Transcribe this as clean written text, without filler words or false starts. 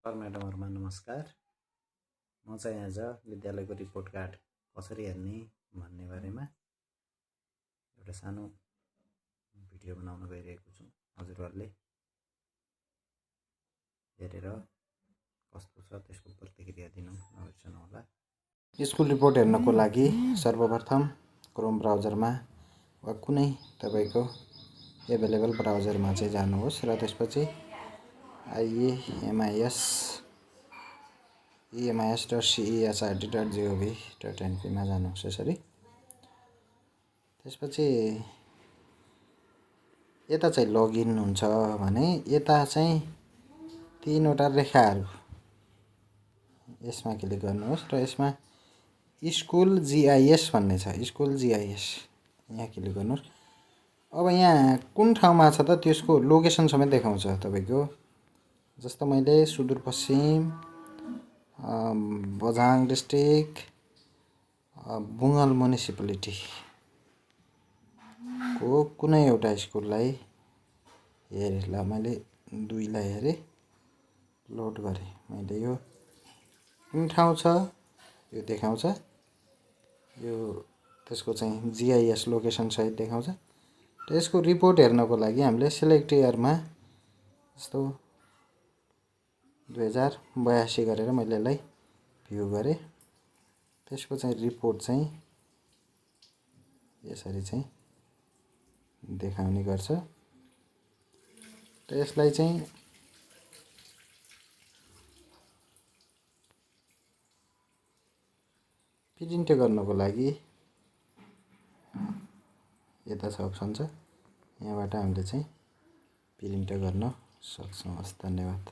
Sir म्याडमहरुमा नमस्कार। म चाहिँ आज विद्यालयको रिपोर्ट कार्ड कसरी हेर्ने भन्ने बारेमा एउटा सानो भिडियो बनाउन गइरहेको छु। हजुरहरूले हेरेर कस्तो छ त्यसको प्रतिक्रिया दिनु नबिर्सनु होला। स्कुल रिपोर्ट हेर्नको लागि सर्वप्रथम क्रोम ब्राउजरमा वा कुनै तपाईको एभाइलेबल ब्राउजरमा चाहिँ जानुहोस् र त्यसपछि emis.cehrt.gov.np मा जानुहोस्। यसरी त्यसपछि यता चाहिँ लगइन हुन्छ भने यता चाहिँ तीनवटा रेखाहरू यसमा क्लिक गर्नुहोस् र यसमा स्कुल जीआईएस भन्ने छ। स्कुल जीआईएस यहाँ क्लिक गर्नुहोस्। अब यहाँ कुन ठाउँमा छ त त्यसको लोकेसन समेत देखाउँछ तपाईको। जस्तो मैले सुदूरपश्चिम बझाङ डिस्ट्रिक्ट बुङल म्युनिसिपालिटी को कुनै एउटा स्कुललाई हेरेला मैले दुईलाई हेरे लोड गरे। मैले यो कुन ठाउँ छ यो देखाउँछ। यो त्यसको चाहिँ जीआईएस लोकेसन सहित देखाउँछ। त्यसको रिपोर्ट हेर्नको लागि हामीले सिलेक्ट इयरमा जस्तो 2082 गरेर मैले यसलाई भ्यू गरे। त्यसको चाहिँ रिपोर्ट चाहिँ यसरी चाहिँ देखाउने गर्छ। र यसलाई चाहिँ प्रिन्ट गर्नको लागि यता छ अप्सन छ। यहाँबाट हामीले चाहिँ प्रिन्ट गर्न सक्छौं। धन्यवाद।